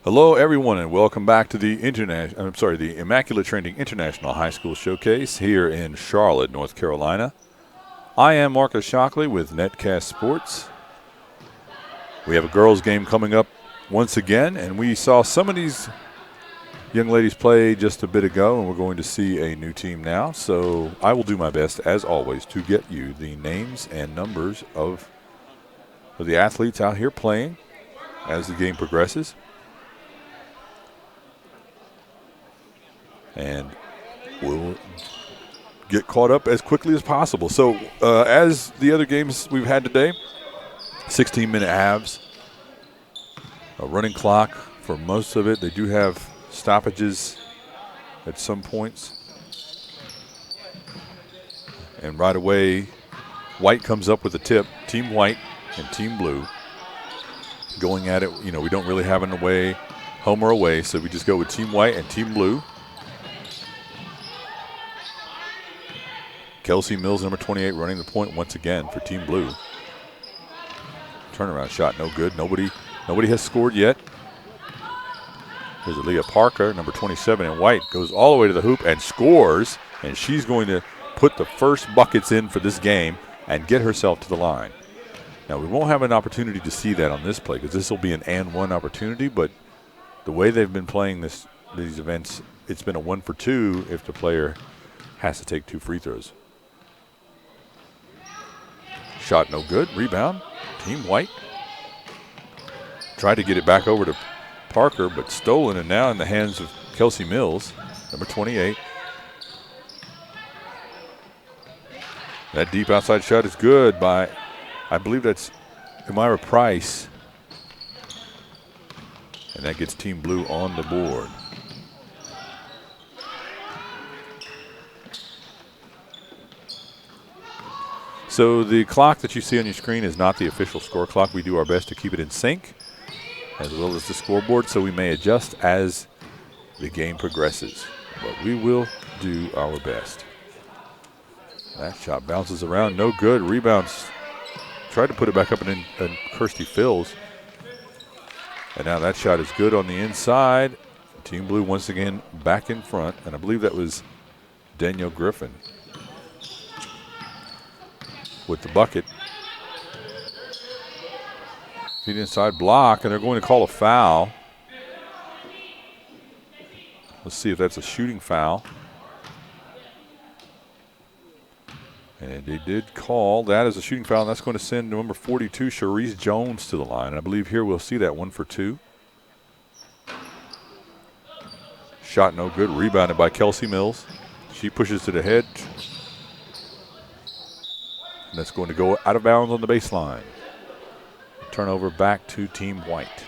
Hello, everyone, and welcome back to the the Immaculate Training International High School Showcase here in Charlotte, North Carolina. I am Marcus Shockley with Netcast Sports. We have a girls' game coming up once again, and we saw some of these young ladies play just a bit ago, and we're going to see a new team now. So I will do my best, as always, to get you the names and numbers of the athletes out here playing as the game progresses. And we'll get caught up as quickly as possible. So as the other games we've had today, 16-minute halves, a running clock for most of it. They do have stoppages at some points. And right away, White comes up with a tip. Team White and Team Blue going at it. You know, we don't really have an away, home or away, so we just go with Team White and Team Blue. Kelsey Mills, number 28, running the point once again for Team Blue. Turnaround shot, no good. Nobody has scored yet. Here's Aaliyah Parker, number 27, and White goes all the way to the hoop and scores. And she's going to put the first buckets in for this game and get herself to the line. Now, we won't have an opportunity to see that on this play because this will be an and one opportunity, but the way they've been playing these events, it's been a 1 for 2 if the player has to take 2 free throws. Shot no good. Rebound. Team White. Tried to get it back over to Parker, but stolen, and now in the hands of Kelsey Mills, number 28. That deep outside shot is good by, I believe that's Amira Price. And that gets Team Blue on the board. So the clock that you see on your screen is not the official score clock. We do our best to keep it in sync, as well as the scoreboard, so we may adjust as the game progresses. But we will do our best. That shot bounces around, no good. Rebounds, tried to put it back up and Kirsty Fills. And now that shot is good on the inside. Team Blue once again back in front, and I believe that was Danielle Griffin with the bucket. Feet inside block, and they're going to call a foul. Let's see if that's a shooting foul. And they did call that as a shooting foul, and that's going to send number 42, Cherise Jones, to the line. And I believe here we'll see that 1 for 2. Shot no good, rebounded by Kelsey Mills. She pushes to the head. And that's going to go out of bounds on the baseline. Turnover back to Team White.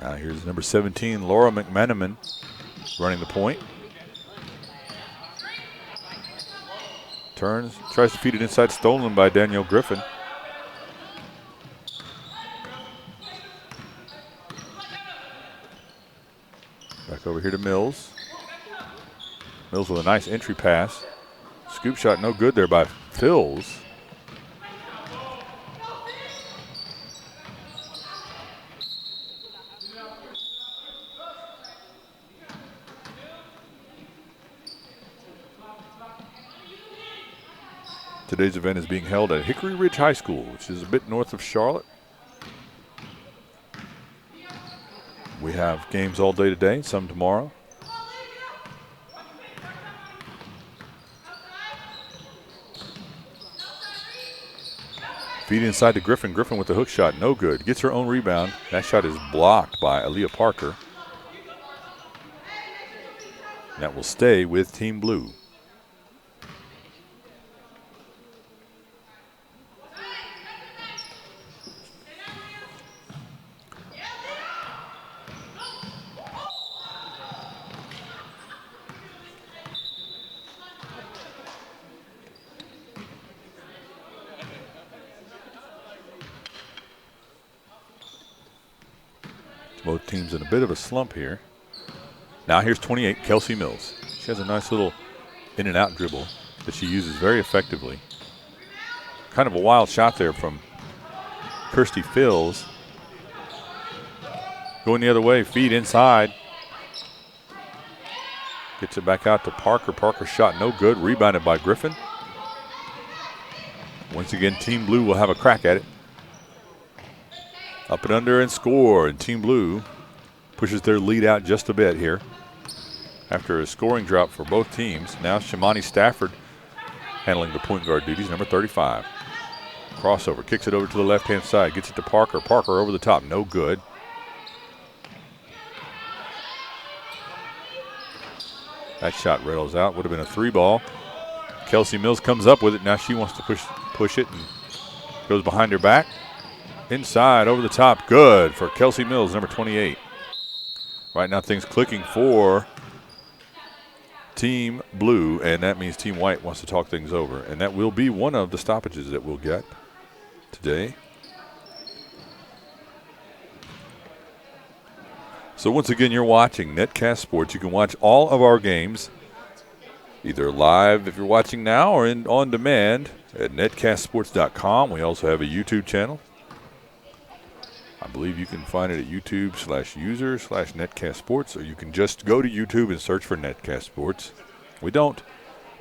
Now here's number 17, Laura McManaman, running the point. Turns, tries to feed it inside, stolen by Danielle Griffin. Back over here to Mills. Mills with a nice entry pass. Scoop shot no good there by Fills. Today's event is being held at Hickory Ridge High School, which is a bit north of Charlotte. We have games all day today, some tomorrow. Feed inside to Griffin. Griffin with the hook shot, no good. Gets her own rebound. That shot is blocked by Aaliyah Parker. That will stay with Team Blue. Both teams in a bit of a slump here. Now here's 28, Kelsey Mills. She has a nice little in and out dribble that she uses very effectively. Kind of a wild shot there from Kirsty Fills. Going the other way, feed inside. Gets it back out to Parker. Parker's shot no good. Rebounded by Griffin. Once again, Team Blue will have a crack at it. Up and under and score. And Team Blue pushes their lead out just a bit here. After a scoring drought for both teams, now Shimani Stafford handling the point guard duties, number 35. Crossover, kicks it over to the left-hand side, gets it to Parker. Parker over the top, no good. That shot rattles out, would have been a 3-ball. Kelsey Mills comes up with it. Now she wants to push it and goes behind her back. Inside, over the top, good for Kelsey Mills, number 28. Right now things clicking for Team Blue, and that means Team White wants to talk things over. And that will be one of the stoppages that we'll get today. So once again, you're watching Netcast Sports. You can watch all of our games, either live if you're watching now or on demand at netcastsports.com. We also have a YouTube channel. I believe you can find it at YouTube/user/Netcast Sports, or you can just go to YouTube and search for Netcast Sports. We don't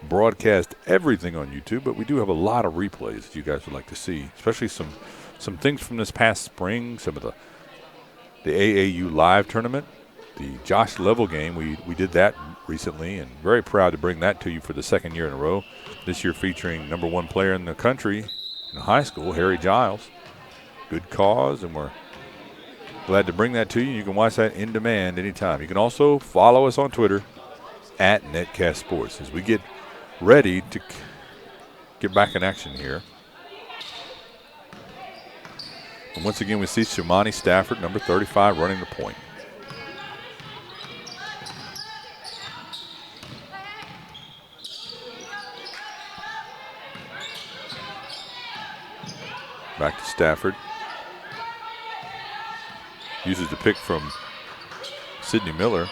broadcast everything on YouTube, but we do have a lot of replays that you guys would like to see, especially some things from this past spring, some of the AAU live tournament, the Josh Level game. We did that recently, and very proud to bring that to you for the second year in a row. This year featuring number 1 player in the country in high school, Harry Giles. Good cause, and we're glad to bring that to you. You can watch that in demand anytime. You can also follow us on Twitter at Netcast Sports as we get ready to get back in action here. And once again, we see Shimani Stafford, number 35, running the point. Back to Stafford. Uses the pick from Sydney Miller.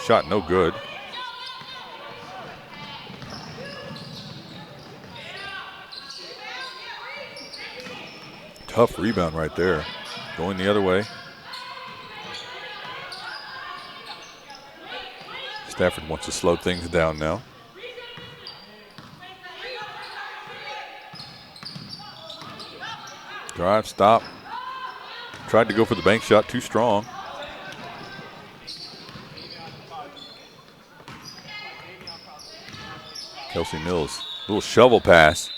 Shot no good. Tough rebound right there. Going the other way. Stafford wants to slow things down now. Drive, stop. Tried to go for the bank shot, too strong. Kelsey Mills, little shovel pass.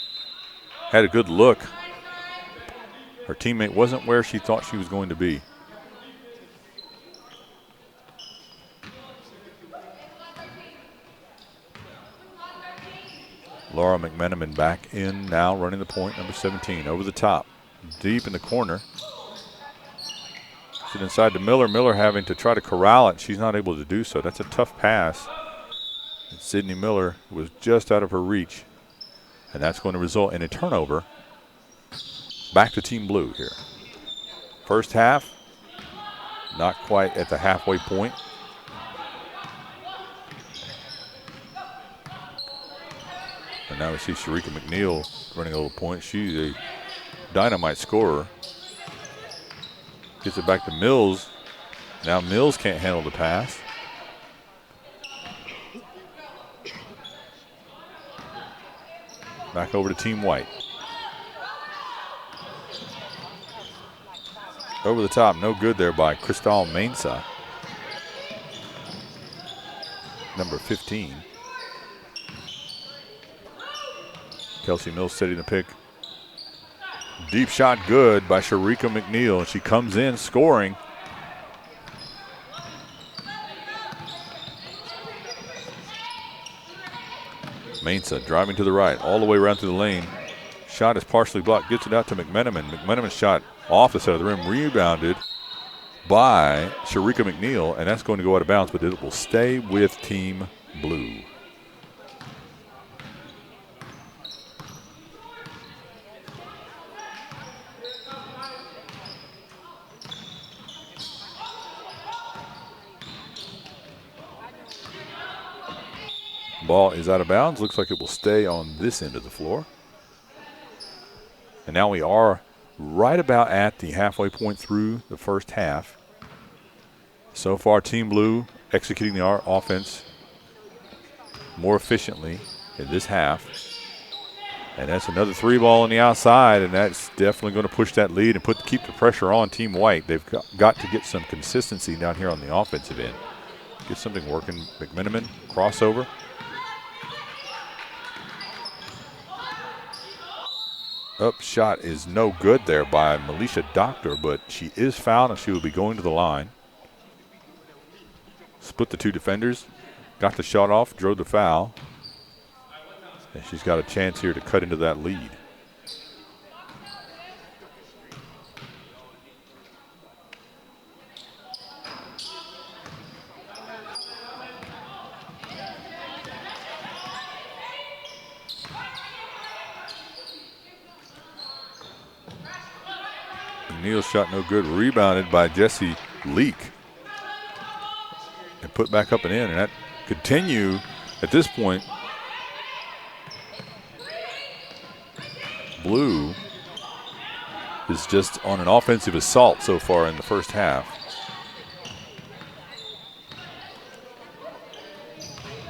Had a good look. Her teammate wasn't where she thought she was going to be. Laura McMenamin back in now, running the point, number 17, over the top. Deep in the corner. Sit inside to Miller. Miller having to try to corral it. She's not able to do so. That's a tough pass. And Sydney Miller was just out of her reach. And that's going to result in a turnover. Back to Team Blue here. First half, not quite at the halfway point. And now we see Sharika McNeil running a little point. She's a dynamite scorer. Gets it back to Mills. Now Mills can't handle the pass. Back over to Team White. Over the top, no good there by Cristal Mensah. Number 15. Kelsey Mills setting the pick. Deep shot good by Sharika McNeil. She comes in scoring. Mensah driving to the right, all the way around to the lane. Shot is partially blocked, gets it out to McMenamin. McMenamin's shot off the side of the rim, rebounded by Sharika McNeil, and that's going to go out of bounds, but it will stay with Team Blue. Ball is out of bounds. Looks like it will stay on this end of the floor. And now we are right about at the halfway point through the first half. So far, Team Blue executing the offense more efficiently in this half. And that's another 3-ball on the outside, and that's definitely going to push that lead and keep the pressure on Team White. They've got to get some consistency down here on the offensive end. Get something working. McMenamin, crossover. Up shot is no good there by Militia Doctor, but she is fouled and she will be going to the line. Split the two defenders. Got the shot off, drove the foul. And she's got a chance here to cut into that lead. Neal's shot no good. Rebounded by Jesse Leak. And put back up and in. And that continue at this point. Blue is just on an offensive assault so far in the first half.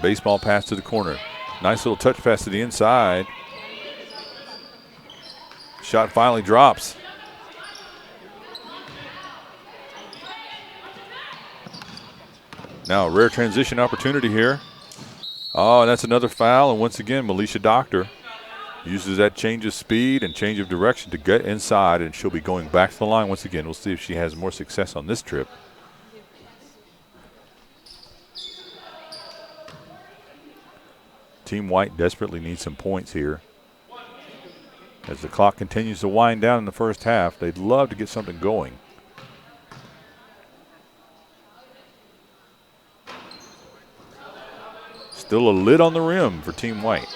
Baseball pass to the corner. Nice little touch pass to the inside. Shot finally drops. Now a rare transition opportunity here. Oh, and that's another foul. And once again, Militia Doctor uses that change of speed and change of direction to get inside, and she'll be going back to the line once again. We'll see if she has more success on this trip. Team White desperately needs some points here. As the clock continues to wind down in the first half, they'd love to get something going. Still a lid on the rim for Team White.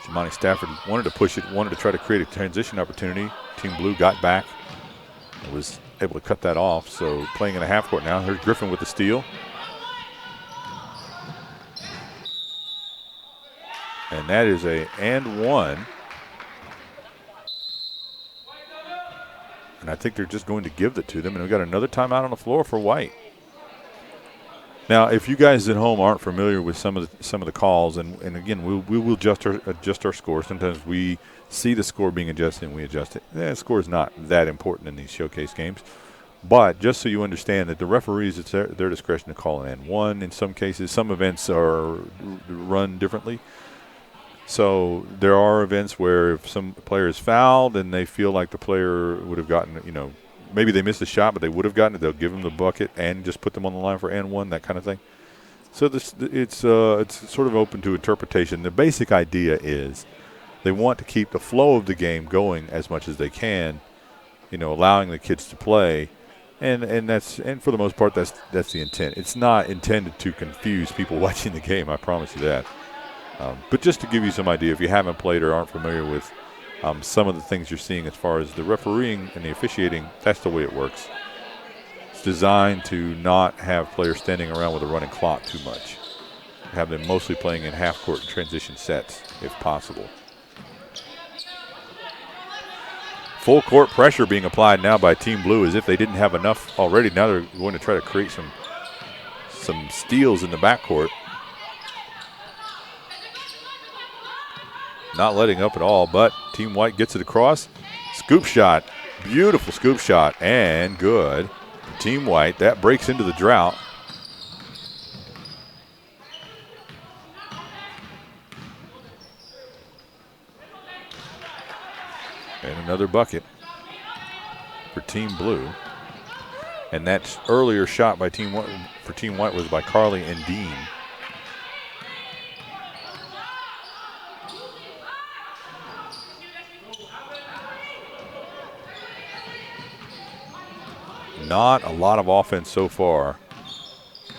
Shimani Stafford wanted to push it, wanted to try to create a transition opportunity. Team Blue got back and was able to cut that off. So playing in the half court now. Here's Griffin with the steal. And that is a and one. And I think they're just going to give it to them. And we've got another timeout on the floor for White. Now, if you guys at home aren't familiar with some of the calls, and again, we will adjust our score. Sometimes we see the score being adjusted and we adjust it. The score is not that important in these showcase games. But just so you understand that the referees, it's their discretion to call an N1 in some cases. Some events are run differently. So there are events where if some player is fouled and they feel like the player would have gotten, maybe they missed a shot, but they would have gotten it, they'll give them the bucket and just put them on the line for N1, that kind of thing. So it's sort of open to interpretation. The basic idea is they want to keep the flow of the game going as much as they can, allowing the kids to play, and for the most part that's the intent. It's not intended to confuse people watching the game, I promise you that. But just to give you some idea, if you haven't played or aren't familiar with some of the things you're seeing as far as the refereeing and the officiating, that's the way it works. It's designed to not have players standing around with a running clock too much. Have them mostly playing in half-court and transition sets, if possible. Full court pressure being applied now by Team Blue as if they didn't have enough already. Now they're going to try to create some steals in the backcourt. Not letting up at all, but Team White gets it across. Scoop shot, beautiful scoop shot, and good. Team White, that breaks into the drought. And another bucket for Team Blue. And that earlier shot by Team White was by Carly and Dean. Not a lot of offense so far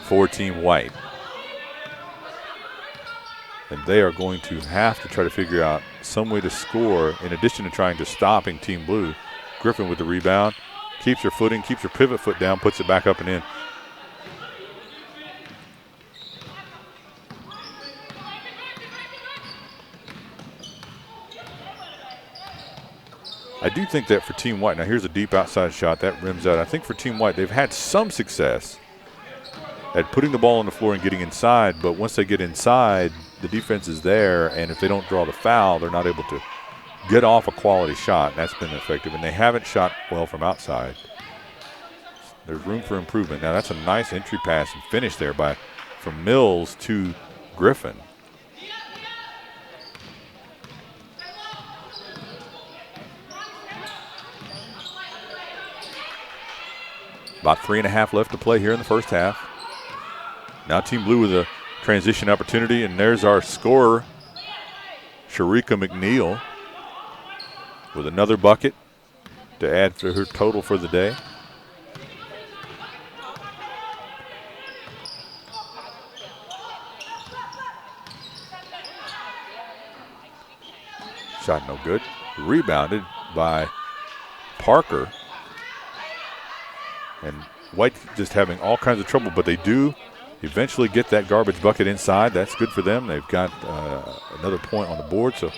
for Team White. And they are going to have to try to figure out some way to score in addition to trying to stopping Team Blue. Griffin with the rebound. Keeps her footing, keeps her pivot foot down, puts it back up and in. I do think that for Team White, now here's a deep outside shot that rims out. I think for Team White, they've had some success at putting the ball on the floor and getting inside, but once they get inside, the defense is there, and if they don't draw the foul, they're not able to get off a quality shot, and that's been effective. And they haven't shot well from outside. There's room for improvement. Now that's a nice entry pass and finish there from Mills to Griffin. About 3.5 left to play here in the first half. Now Team Blue with a transition opportunity, and there's our scorer, Sharika McNeil, with another bucket to add to her total for the day. Shot no good. Rebounded by Parker. And White just having all kinds of trouble, but they do eventually get that garbage bucket inside. That's good for them. They've got another point on the board, so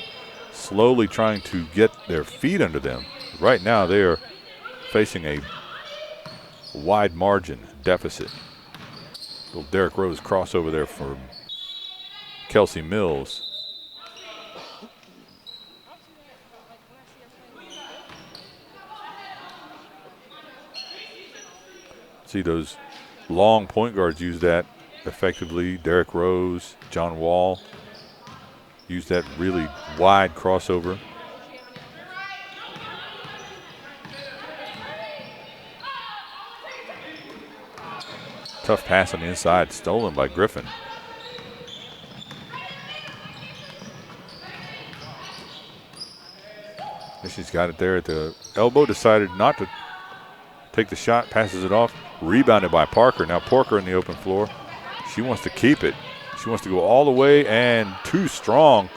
slowly trying to get their feet under them. Right now they are facing a wide margin deficit. Little Derrick Rose crossover there for Kelsey Mills. See those long point guards use that effectively. Derrick Rose, John Wall use that really wide crossover. Tough pass on the inside, stolen by Griffin. And she's got it there at the elbow, decided not to take the shot, passes it off, rebounded by Parker. Now Parker in the open floor. She wants to keep it. She wants to go all the way, and too strong.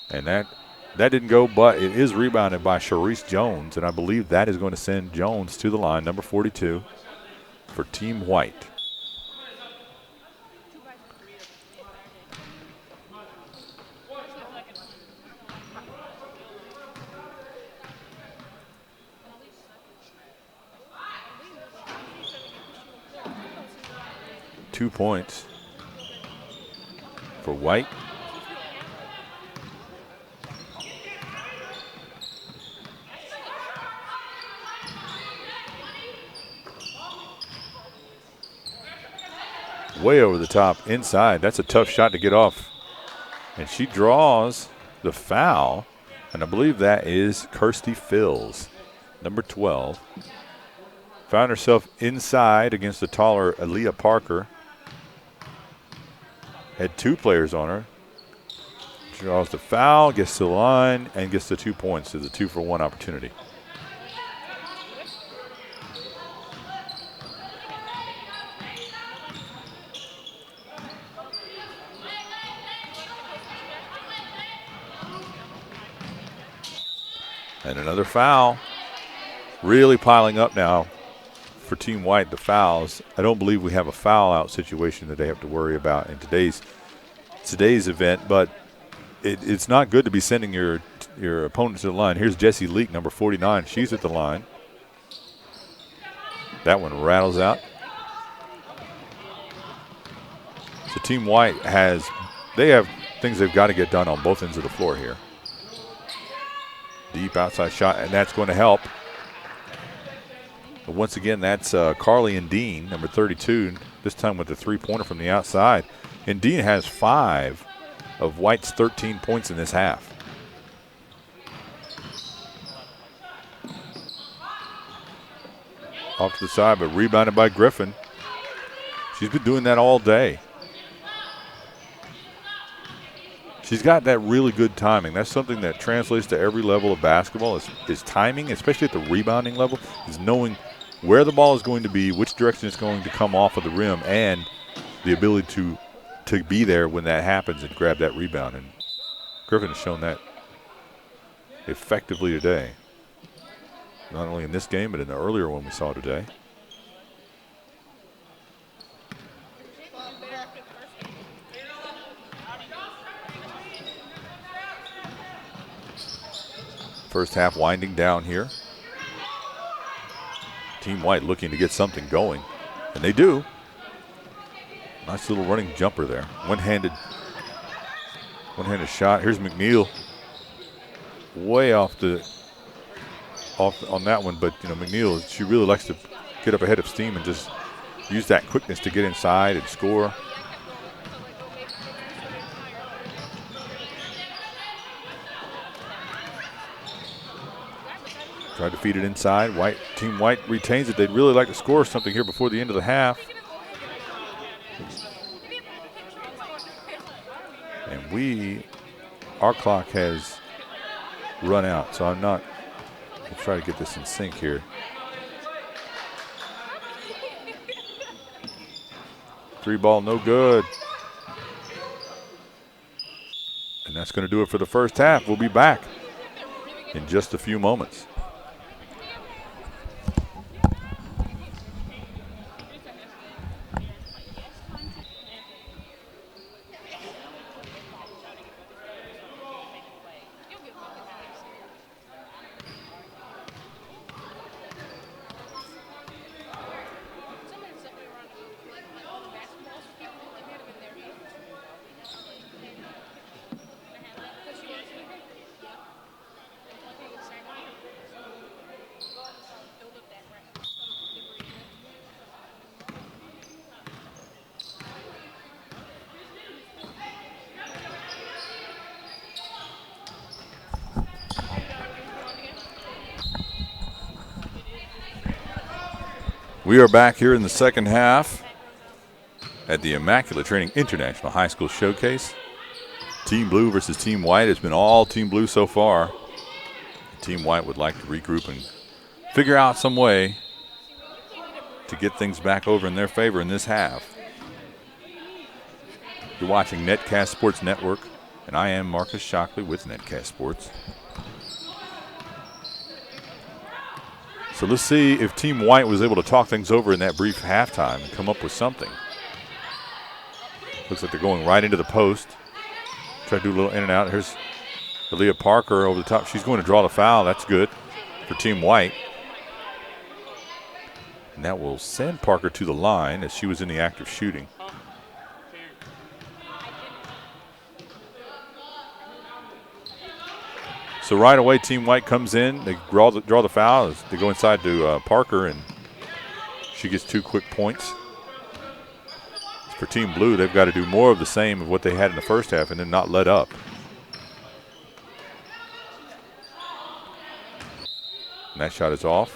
And that didn't go, but it is rebounded by Sharice Jones, and I believe that is going to send Jones to the line, number 42, for Team White. .2 points for White. Way over the top inside. That's a tough shot to get off. And she draws the foul, and I believe that is Kirsty Fills, number 12. Found herself inside against the taller Aaliyah Parker. Had two players on her. She draws the foul, gets to the line, and gets the 2 points. It's a 2-for-1 opportunity. And another foul. Really piling up now for Team White, the fouls. I don't believe we have a foul out situation that they have to worry about in today's event, but it's not good to be sending your opponent to the line. Here's Jessie Leak, number 49. She's at the line. That one rattles out. So Team White they have things they've got to get done on both ends of the floor here. Deep outside shot, and that's going to help. But once again, that's Carly and Dean, number 32, this time with the three-pointer from the outside. And Dean has 5 of White's 13 points in this half. Off to the side, but rebounded by Griffin. She's been doing that all day. She's got that really good timing. That's something that translates to every level of basketball is timing, especially at the rebounding level, is knowing where the ball is going to be, which direction it's going to come off of the rim, and the ability to be there when that happens and grab that rebound. And Griffin has shown that effectively today. Not only in this game, but in the earlier one we saw today. First half winding down here. Team White looking to get something going, and they do. Nice little running jumper there. One-handed shot. Here's McNeil. Way off on that one, but McNeil, she really likes to get up ahead of steam and just use that quickness to get inside and score. Tried to feed it inside. Team White retains it. They'd really like to score something here before the end of the half. And our clock has run out, so I'll try to get this in sync here. Three ball, no good. And that's going to do it for the first half. We'll be back in just a few moments. We are back here in the second half at the Immaculate Training International High School Showcase. Team Blue versus Team White. It's been all Team Blue so far. Team White would like to regroup and figure out some way to get things back over in their favor in this half. You're watching Netcast Sports Network, and I am Marcus Shockley with Netcast Sports. So let's see if Team White was able to talk things over in that brief halftime and come up with something. Looks like they're going right into the post. Try to do a little in and out. Here's Aaliyah Parker over the top. She's going to draw the foul. That's good for Team White. And that will send Parker to the line as she was in the act of shooting. So right away, Team White comes in. They draw the foul. They go inside to Parker, and she gets 2 quick points. For Team Blue, they've got to do more of the same of what they had in the first half and then not let up. And that shot is off.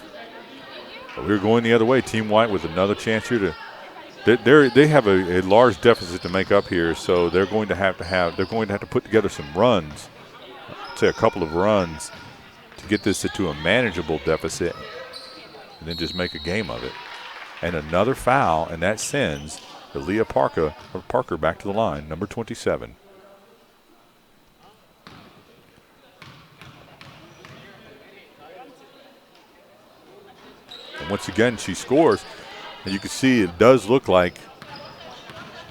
But we're going the other way. Team White with another chance here to. They have a large deficit to make up here, so they're going to have to put together some runs. Say a couple of runs to get this to a manageable deficit and then just make a game of it. And another foul, and that sends Aaliyah Parker back to the line, number 27. And once again, she scores. And you can see it does look like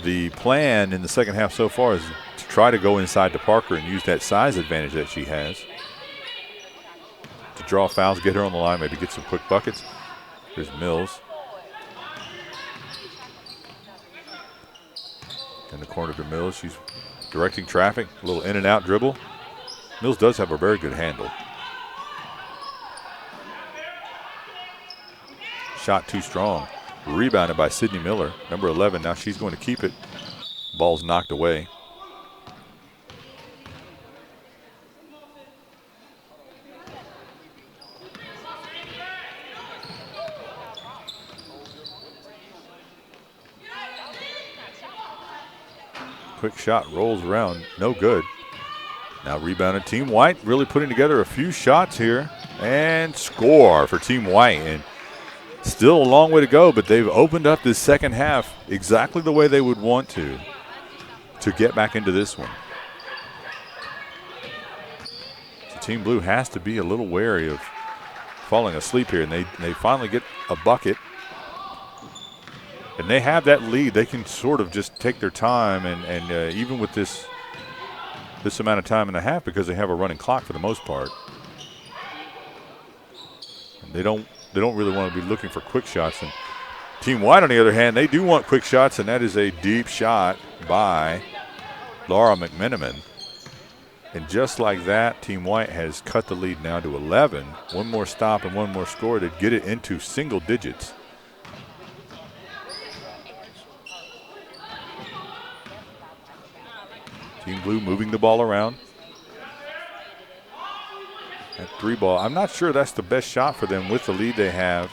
the plan in the second half so far is to try to go inside to Parker and use that size advantage that she has to draw fouls, get her on the line, maybe get some quick buckets. Here's Mills. In the corner to Mills. She's directing traffic, a little in and out dribble. Mills does have a very good handle. Shot too strong. Rebounded by Sydney Miller, number 11. Now she's going to keep it. Ball's knocked away. Quick shot, rolls around, no good. Now rebounded Team White, really putting together a few shots here. And score for Team White. And still a long way to go, but they've opened up this second half exactly the way they would want to get back into this one. So Team Blue has to be a little wary of falling asleep here, and they finally get a bucket. And they have that lead. They can sort of just take their time, and even with this amount of time and a half, because they have a running clock for the most part, And they don't really want to be looking for quick shots. And Team White, on the other hand, they do want quick shots, and that is a deep shot by Laura McMenamin. And just like that, Team White has cut the lead now to 11. One more stop and one more score to get it into single digits. Team Blue moving the ball around. That 3-ball, I'm not sure that's the best shot for them with the lead they have.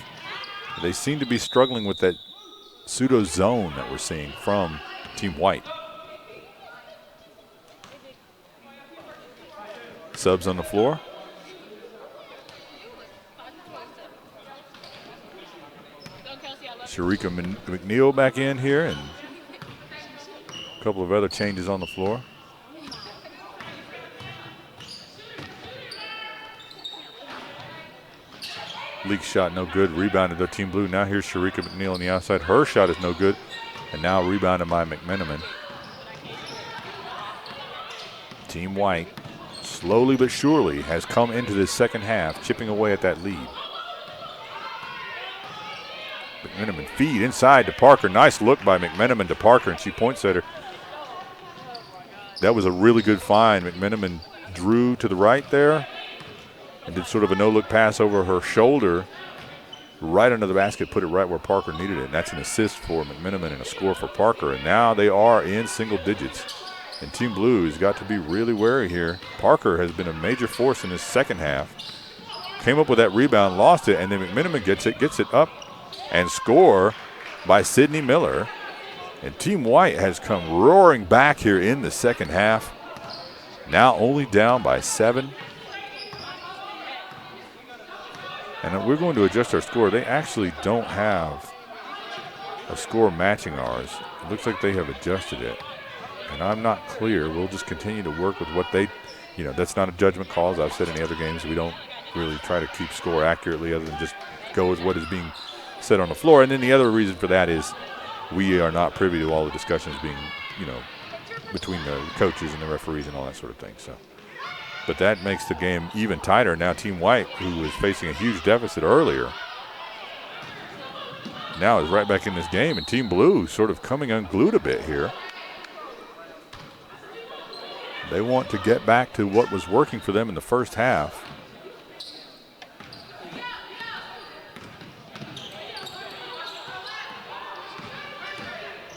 They seem to be struggling with that pseudo zone that we're seeing from Team White. Subs on the floor. Sharika McNeil back in here, and a couple of other changes on the floor. Leak shot no good, rebounded to Team Blue. Now here's Sharika McNeil on the outside. Her shot is no good, and now rebounded by McMenamin. Team White, slowly but surely, has come into this second half, chipping away at that lead. McMenamin feed inside to Parker. Nice look by McMenamin to Parker, and she points at her. That was a really good find. McMenamin drew to the right there and did sort of a no-look pass over her shoulder right under the basket, put it right where Parker needed it. And that's an assist for McMenamin and a score for Parker. And now they are in single digits. And Team Blue has got to be really wary here. Parker has been a major force in this second half. Came up with that rebound, lost it, and then McMenamin gets it up and score by Sydney Miller. And Team White has come roaring back here in the second half. Now only down by 7. And we're going to adjust our score. They actually don't have a score matching ours. It looks like they have adjusted it. And I'm not clear. We'll just continue to work with what they, that's not a judgment call. As I've said in the other games, we don't really try to keep score accurately other than just go with what is being said on the floor. And then the other reason for that is we are not privy to all the discussions being, between the coaches and the referees and all that sort of thing. So. But that makes the game even tighter. Now Team White, who was facing a huge deficit earlier, now is right back in this game. And Team Blue sort of coming unglued a bit here. They want to get back to what was working for them in the first half.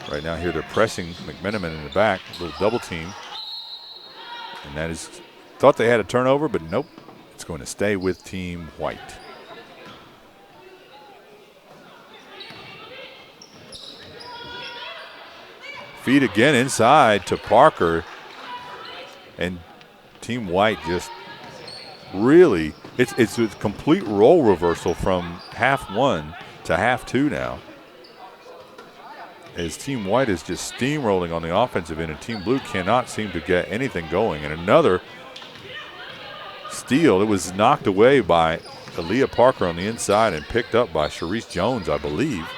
Right now here they're pressing McMenamin in the back, a little double team. And that is... Thought they had a turnover, but nope. It's going to stay with Team White. Feed again inside to Parker. And Team White just really, it's a complete role reversal from half 1 to half 2 now. As Team White is just steamrolling on the offensive end, and Team Blue cannot seem to get anything going. And another steal. It was knocked away by Aaliyah Parker on the inside and picked up by Sharice Jones, I believe.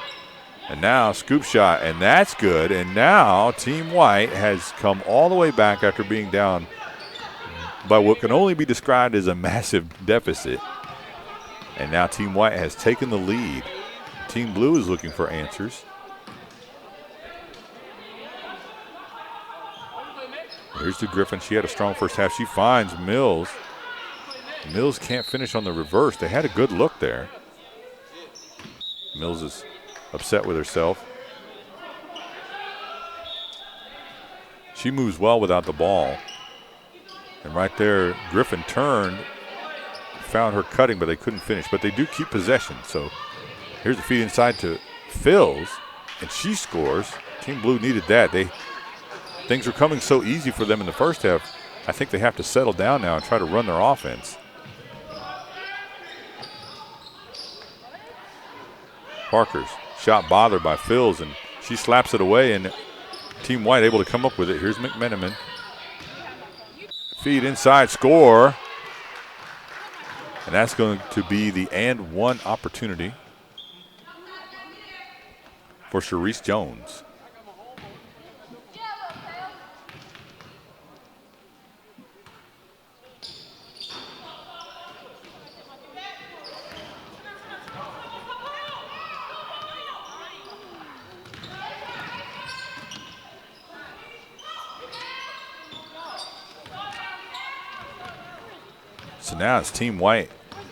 And now scoop shot, and that's good. And now Team White has come all the way back after being down by what can only be described as a massive deficit. And now Team White has taken the lead. Team Blue is looking for answers. Here's to Griffin. She had a strong first half. She finds Mills. Mills can't finish on the reverse. They had a good look there. Mills is upset with herself. She moves well without the ball. And right there, Griffin turned, found her cutting, but they couldn't finish. But they do keep possession. So here's the feed inside to Phils, and she scores. Team Blue needed that. Things were coming so easy for them in the first half. I think they have to settle down now and try to run their offense. Parker's shot bothered by Phils, and she slaps it away, and Team White able to come up with it. Here's McMenamin. Feed inside, score. And that's going to be the and one opportunity for Sharice Jones. So now it's Team White.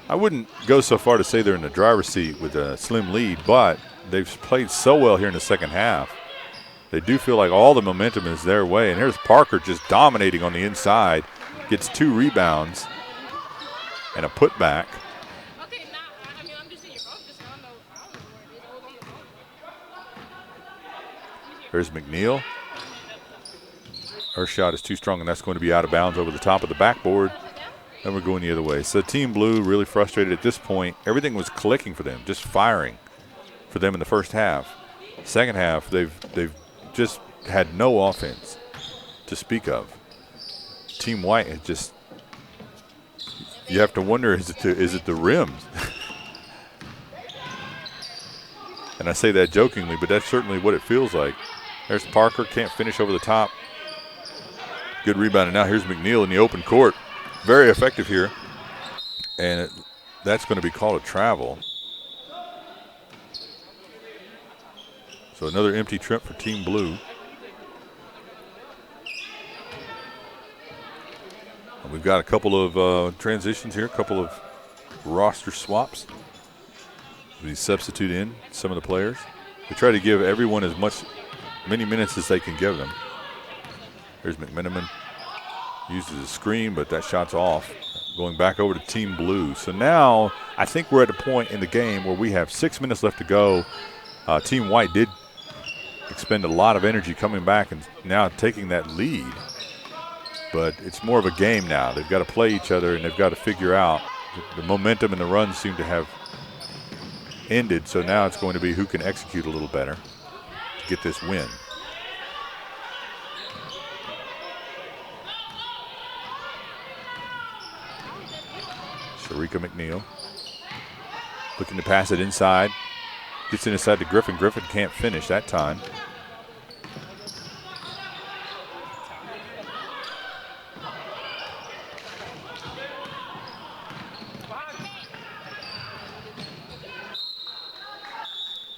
I wouldn't go so far to say they're in the driver's seat with a slim lead, but they've played so well here in the second half. They do feel like all the momentum is their way. And here's Parker just dominating on the inside. Gets 2 rebounds and a putback. There's McNeil. Her shot is too strong, and that's going to be out of bounds over the top of the backboard. And we're going the other way. So Team Blue really frustrated at this point. Everything was clicking for them, just firing for them in the first half. Second half, they've just had no offense to speak of. Team White is just, you have to wonder, is it the rims? And I say that jokingly, but that's certainly what it feels like. There's Parker, can't finish over the top. Good rebound, and now here's McNeil in the open court. Very effective here. And that's going to be called a travel. So another empty trip for Team Blue. And we've got a couple of transitions here, a couple of roster swaps. We substitute in some of the players. We try to give everyone many minutes as they can give them. Here's McMenamin. Uses a screen, but that shot's off. Going back over to Team Blue. So now I think we're at a point in the game where we have 6 minutes left to go. Team White did expend a lot of energy coming back and now taking that lead. But it's more of a game now. They've got to play each other, and they've got to figure out. The momentum and the runs seem to have ended, so now it's going to be who can execute a little better to get this win. Sharika McNeil looking to pass it inside. Gets it inside to Griffin. Griffin can't finish that time.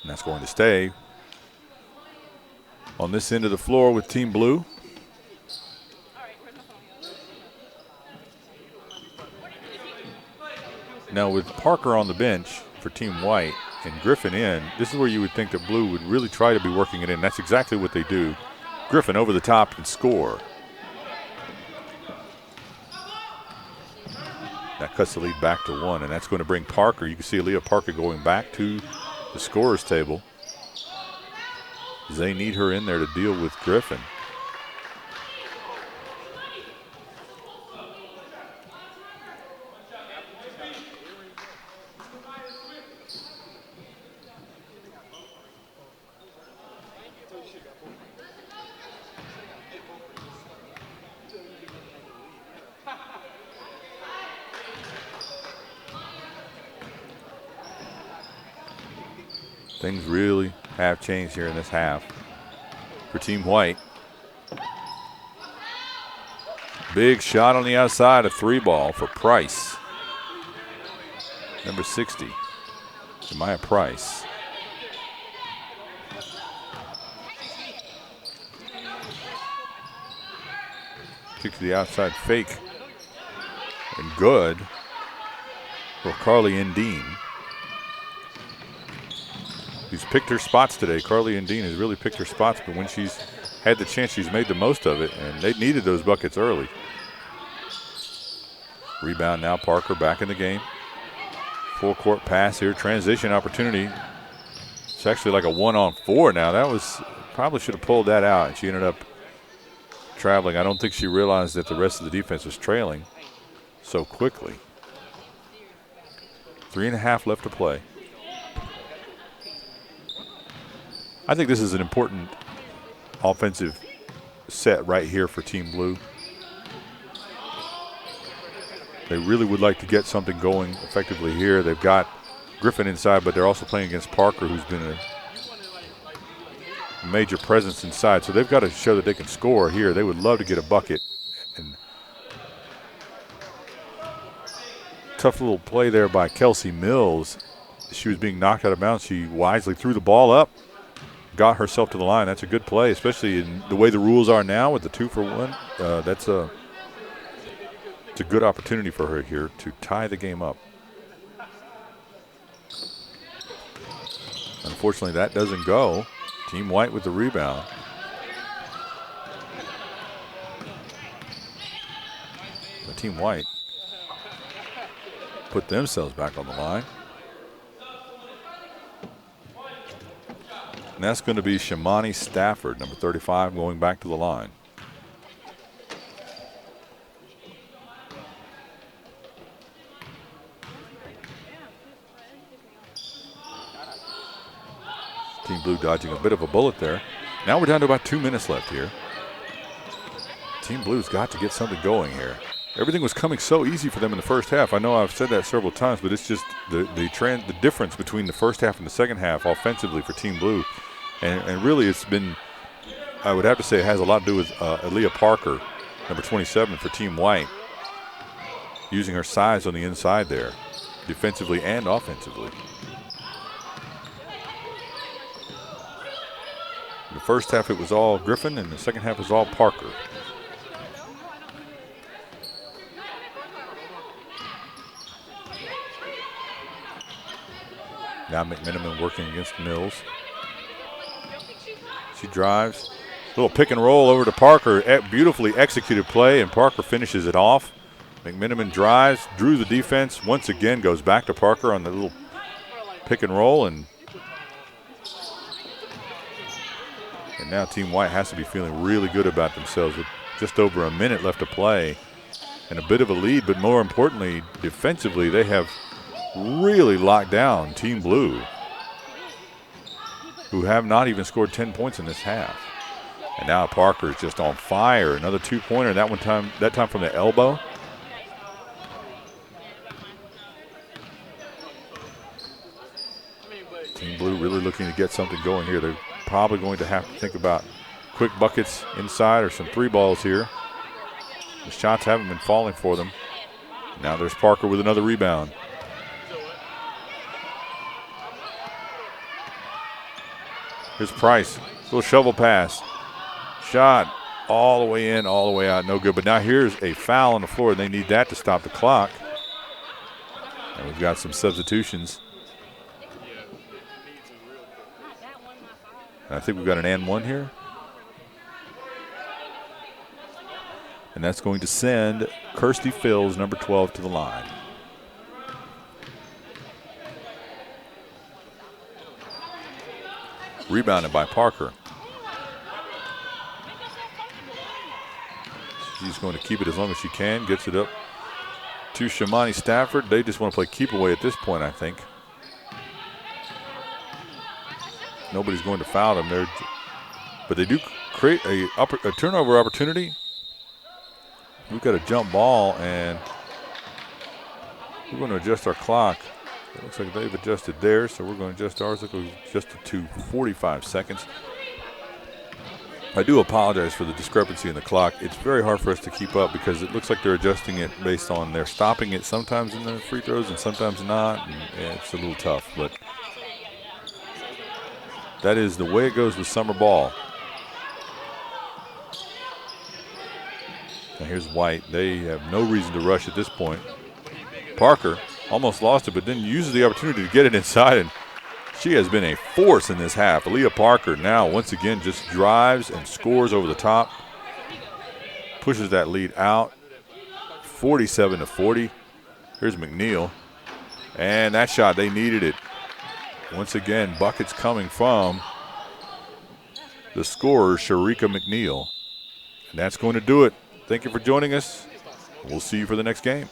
And that's going to stay on this end of the floor with Team Blue. Now with Parker on the bench for Team White and Griffin in, this is where you would think that Blue would really try to be working it in. That's exactly what they do. Griffin over the top and score. That cuts the lead back to 1, and that's going to bring Parker. You can see Aaliyah Parker going back to the scorer's table. They need her in there to deal with Griffin. Things really have changed here in this half for Team White. Big shot on the outside, a 3-ball for Price. Number 60, Jemiah Price. Kick to the outside, fake, and good for Carly Endine. She's picked her spots today. Carly Endine has really picked her spots, but when she's had the chance, she's made the most of it, and they needed those buckets early. Rebound now, Parker back in the game. Full court pass here, transition opportunity. It's actually like a 1-on-4 now. That was, probably should have pulled that out. She ended up traveling. I don't think she realized that the rest of the defense was trailing so quickly. 3.5 left to play. I think this is an important offensive set right here for Team Blue. They really would like to get something going effectively here. They've got Griffin inside, but they're also playing against Parker, who's been a major presence inside. So they've got to show that they can score here. They would love to get a bucket. And tough little play there by Kelsey Mills. She was being knocked out of bounds. She wisely threw the ball up, got herself to the line. That's a good play, especially in the way the rules are now with the 2-for-1. That's a It's a good opportunity for her here to tie the game up. Unfortunately, that doesn't go. Team White with the rebound. But Team White put themselves back on the line. And that's going to be Shamani Stafford, number 35, going back to the line. Team Blue dodging a bit of a bullet there. Now we're down to about 2 minutes left here. Team Blue's got to get something going here. Everything was coming so easy for them in the first half. I know I've said that several times, but it's just the difference between the first half and the second half offensively for Team Blue. And really it's been, I would have to say it has a lot to do with Aaliyah Parker, number 27 for Team White, using her size on the inside there, defensively and offensively. The first half it was all Griffin, and the second half was all Parker. Now McMiniman working against Mills. She drives. Little pick and roll over to Parker. Beautifully executed play, and Parker finishes it off. McMiniman drives, drew the defense. Once again goes back to Parker on the little pick and roll. And now Team White has to be feeling really good about themselves with just over a minute left to play and a bit of a lead. But more importantly, defensively, they have really locked down Team Blue, who have not even scored 10 points in this half. And now Parker is just on fire. Another two-pointer, that time from the elbow. Team Blue really looking to get something going here. They're probably going to have to think about quick buckets inside or some three balls here. The shots haven't been falling for them. Now there's Parker with another rebound. Here's Price, little shovel pass. Shot all the way in, all the way out, no good. But now here's a foul on the floor, and they need that to stop the clock. And we've got some substitutions. And I think we've got an and one here. And that's going to send Kirsty Fills, number 12, to the line. Rebounded by Parker. She's going to keep it as long as she can. Gets it up to Shamani Stafford. They just want to play keep away at this point, I think. Nobody's going to foul them. But they do create a turnover opportunity. We've got a jump ball, and we're going to adjust our clock. It looks like they've adjusted theirs, so we're going to adjust ours. It goes just to 45 seconds. I do apologize for the discrepancy in the clock. It's very hard for us to keep up because it looks like they're adjusting it based on they're stopping it sometimes in the free throws and sometimes not. And it's a little tough, but that is the way it goes with summer ball. Now here's White. They have no reason to rush at this point. Parker almost lost it, but then uses the opportunity to get it inside, and she has been a force in this half. Aaliyah Parker now once again just drives and scores over the top. Pushes that lead out, 47-40. Here's McNeil. And that shot, they needed it. Once again, buckets coming from the scorer, Sharika McNeil. And that's going to do it. Thank you for joining us. We'll see you for the next game.